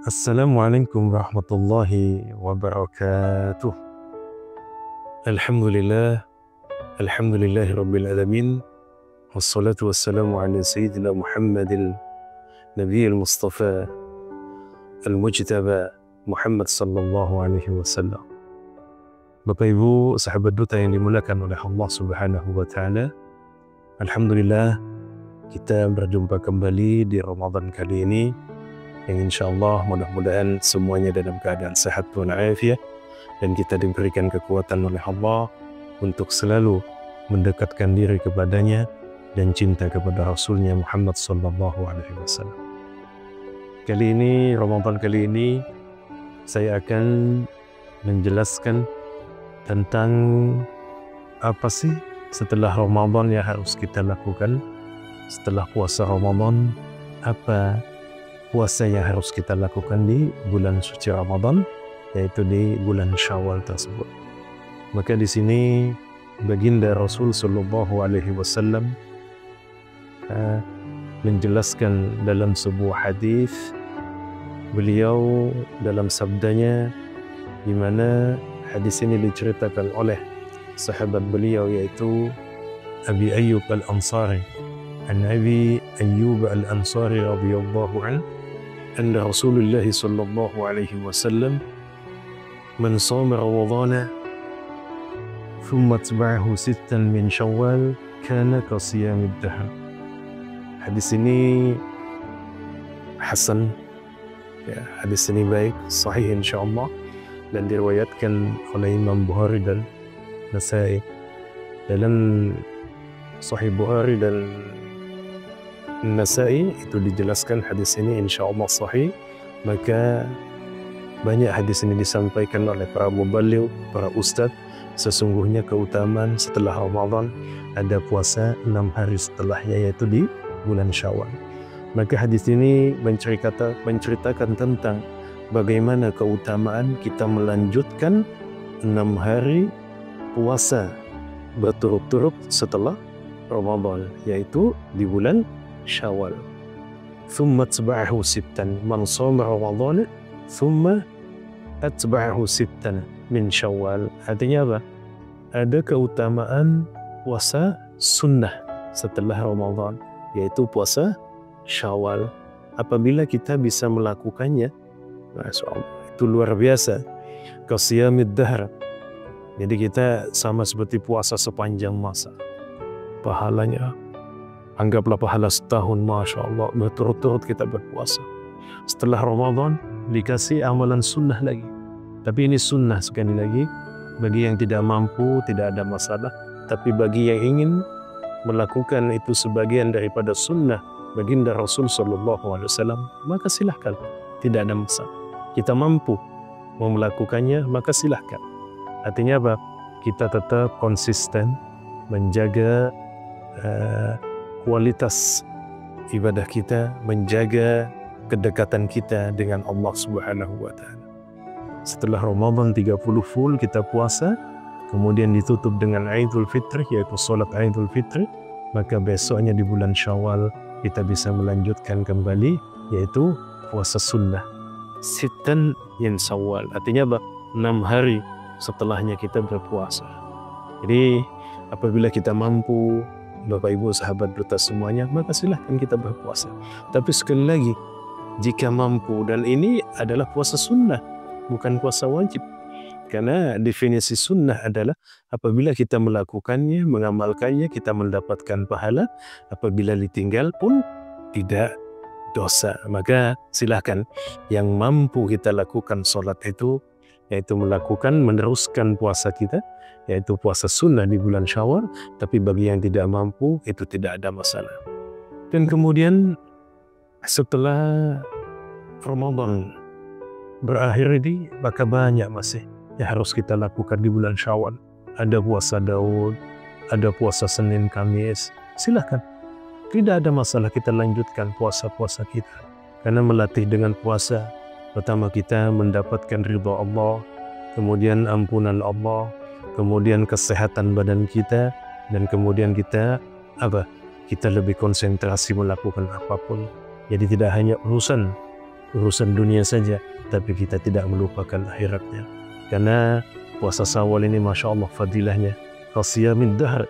Assalamualaikum warahmatullahi wabarakatuh. Alhamdulillah, alhamdulillahi rabbil alamin. Wassalatu wassalamu ala sayyidina Muhammadil Nabiyil Mustafa Al-Mujtaba Muhammad sallallahu alaihi wasallam. Bapak Ibu, sahabat duta yang dimuliakan oleh Allah Subhanahu wa taala. Alhamdulillah, kita berjumpa kembali di Ramadan kali ini yang insyaallah mudah-mudahan semuanya dalam keadaan sehat walafiat dan kita diberikan kekuatan oleh Allah untuk selalu mendekatkan diri kepadanya dan cinta kepada Rasulnya Muhammad sallallahu alaihi wasallam. Kali ini, Ramadan kali ini, saya akan menjelaskan tentang apa sih setelah Ramadan yang harus kita lakukan. Setelah puasa Ramadan, apa puasa yang harus kita lakukan di bulan suci Ramadan, yaitu di bulan Syawal tersebut. Maka di sini baginda Rasul sallallahu alaihi wasallam menjelaskan dalam sebuah hadis, beliau dalam sabdanya, di mana hadis ini diceritakan oleh sahabat beliau yaitu Abi Ayyub Al-Ansari, an Abi Ayyub Al-Ansari radhiyallahu anhu, anna Rasulullah sallallahu alaihi wasallam man shama Ramadhana thumma atba'ahu sittan min Syawal kana ka siyamid dahr. Hadis ini hasan, ya, hadis ini baik, sahih insyaallah, dan diriwayatkan oleh Imam Bukhari dan Nasai. Dalam Sahih Bukhari dan Nasai itu dijelaskan hadis ini insyaallah sahih. Maka banyak hadis ini disampaikan oleh para mubaligh, para ustadz. Sesungguhnya keutamaan setelah Ramadan ada puasa 6 hari setelahnya, yaitu di bulan Syawal. Maka hadis ini menceritakan tentang bagaimana keutamaan kita melanjutkan 6 hari puasa berturut-turut setelah Ramadan, yaitu di bulan Syawal. Thumma atba'ahu sittan man shama Ramadhana thumma atba'ahu sittan min Syawal. Artinya apa? Ada keutamaan puasa sunnah setelah Ramadan, yaitu puasa Syawal. Apabila kita bisa melakukannya, Masya Allah, itu luar biasa. Qasiyamid dahr. Jadi kita sama seperti puasa sepanjang masa. Pahalanya, anggaplah pahala setahun, Masya Allah, berturut-turut kita berpuasa. Setelah Ramadan, dikasih amalan sunnah lagi. Tapi ini sunnah sekali lagi. Bagi yang tidak mampu, tidak ada masalah. Tapi bagi yang ingin melakukan itu sebagian daripada sunnah baginda Rasul sallallahu alaihi wasallam, maka silahkan, tidak ada masalah. Kita mampu mau melakukannya, maka silahkan. Artinya apa? Kita tetap konsisten menjaga kualitas ibadah kita, menjaga kedekatan kita dengan Allah Subhanahu wa taala. Setelah Ramadan 30 full kita puasa, kemudian ditutup dengan Idul Fitri, yaitu salat Idul Fitri, maka besoknya di bulan Syawal kita bisa melanjutkan kembali, yaitu puasa sunnah. Sittan min Syawal, artinya apa? 6 hari setelahnya kita berpuasa. Jadi apabila kita mampu, Bapak Ibu sahabat duta semuanya, maka silahkan kita berpuasa. Tapi sekali lagi, jika mampu, dan ini adalah puasa sunnah, bukan puasa wajib. Karena definisi sunnah adalah apabila kita melakukannya, mengamalkannya, kita mendapatkan pahala. Apabila ditinggal pun tidak dosa. Maka silahkan yang mampu kita lakukan sholat itu, yaitu meneruskan puasa kita, yaitu puasa sunnah di bulan Syawal. Tapi bagi yang tidak mampu, itu tidak ada masalah. Dan kemudian setelah Ramadan berakhir ini, maka banyak masih yang harus kita lakukan di bulan Syawal. Ada puasa Daud, ada puasa Senin Kamis. Silahkan, tidak ada masalah kita lanjutkan puasa-puasa kita. Karena melatih dengan puasa, pertama kita mendapatkan ridha Allah, kemudian ampunan Allah, kemudian kesehatan badan kita, dan kemudian kita kita lebih konsentrasi melakukan apapun. Jadi tidak hanya urusan urusan dunia saja, tapi kita tidak melupakan akhiratnya. Karena puasa Syawal ini Masya Allah fadilahnya qasiyamid dahr,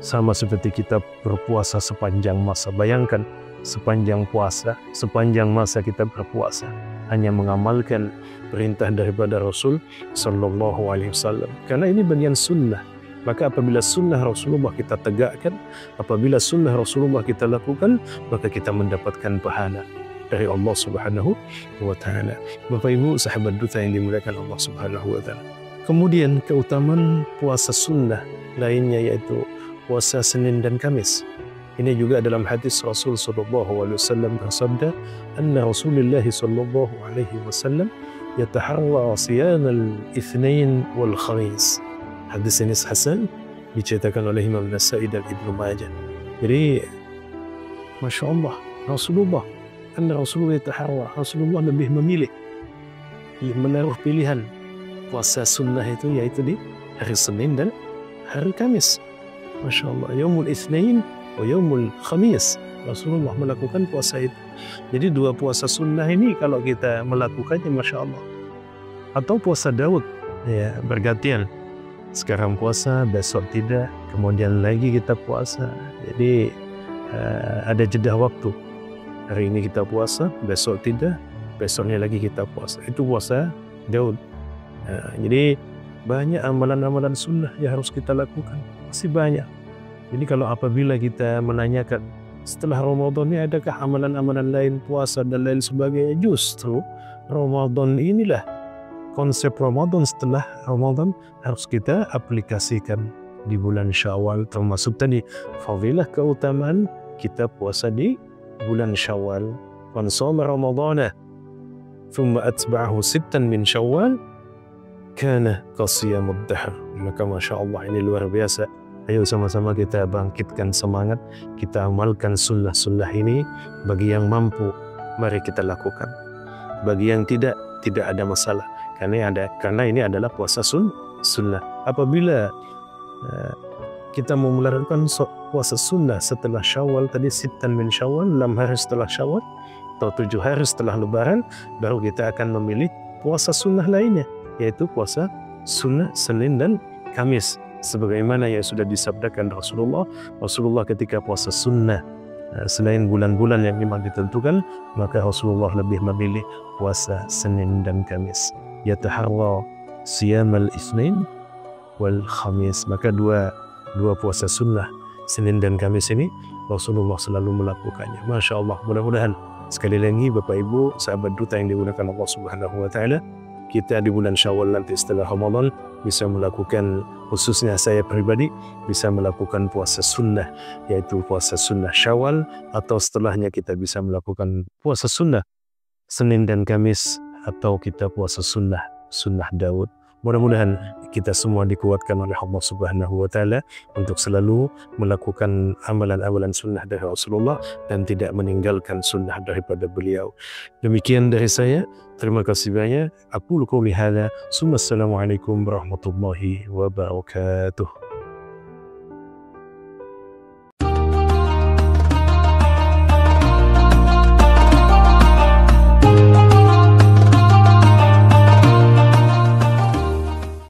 sama seperti kita berpuasa sepanjang masa. Bayangkan sepanjang puasa, sepanjang masa kita berpuasa hanya mengamalkan perintah daripada Rasul Sallallahu Alaihi Wasallam. Karena ini bagian sunnah. Maka apabila sunnah Rasulullah kita tegakkan, apabila sunnah Rasulullah kita lakukan, maka kita mendapatkan pahala dari Allah Subhanahu wa Ta'ala. Bapak Ibu sahabat duta yang dimuliakan Allah Subhanahu wa Ta'ala. Kemudian keutamaan puasa sunnah lainnya yaitu puasa Senin dan Kamis. Ini juga dalam hadis Rasul sallallahu alaihi wasallam bersabda, "Anna Rasulullah sallallahu alaihi wasallam yataharra siyam al-Itsnain wal Khamis." Hadis ini hasan diceritakan oleh Imam Nasa'i dan Ibnu Majah. Jadi Masya Allah, Rasulullah yataharra, Rasulullah lebih memilih, menaruh pilihan puasa sunnah itu yaitu di hari Senin dan hari Kamis. Masya Allah, Yaumul Itsnain wa Yaumul Khamis, Rasulullah melakukan puasa itu. Jadi dua puasa sunnah ini kalau kita melakukannya Masya Allah. Atau puasa Daud, ya bergantian. Sekarang puasa, besok tidak, kemudian lagi kita puasa. Jadi ada jeda waktu. Hari ini kita puasa, besok tidak, besoknya lagi kita puasa. Itu puasa Daud. Jadi banyak amalan-amalan sunnah yang harus kita lakukan. Masih banyak. Jadi kalau apabila kita menanyakan setelah Ramadan ini adakah amalan-amalan lain, puasa dan lain sebagainya, justru Ramadan inilah konsep Ramadan. Setelah Ramadan harus kita aplikasikan di bulan Syawal, termasuk tadi fadilah keutamaan kita puasa di bulan Syawal. Man shoma Ramadana thumma atba'ahu sittan min Syawal kana qasiyamud dahr. Maka Masya Allah, ini luar biasa. Ayo sama-sama kita bangkitkan semangat, kita amalkan sunnah-sunnah ini. Bagi yang mampu, mari kita lakukan. Bagi yang tidak ada masalah. Karena ini adalah puasa sunnah. Apabila kita mau melakukan puasa sunnah setelah Syawal, tadi sittan min Syawal, 6 hari setelah Syawal, atau 7 hari setelah Lebaran, baru kita akan memilih puasa sunnah lainnya, yaitu puasa sunnah Senin dan Kamis. Sebagaimana yang sudah disabdakan Rasulullah ketika puasa sunnah selain bulan-bulan yang memang ditentukan, maka Rasulullah lebih memilih puasa Senin dan Kamis. Yataharra siyam al-Itsnain wal Khamis. Maka dua puasa sunnah Senin dan Kamis ini Rasulullah selalu melakukannya. Masya Allah, mudah-mudahan sekali lagi Bapak Ibu sahabat duta yang dimuliakan Allah Subhanahu wa Ta'ala, kita di bulan Syawal nanti setelah Ramadan bisa melakukan, khususnya saya pribadi, bisa melakukan puasa sunnah, yaitu puasa sunnah Syawal, atau setelahnya kita bisa melakukan puasa sunnah Senin dan Kamis, atau kita puasa sunnah Daud. Mudah-mudahan kita semua dikuatkan oleh Allah Subhanahu wa Ta'ala untuk selalu melakukan amalan-amalan sunnah dari Rasulullah dan tidak meninggalkan sunnah daripada beliau. Demikian dari saya. Terima kasih banyak. Aku qouli hadza. Assalamualaikum warahmatullahi wabarakatuh.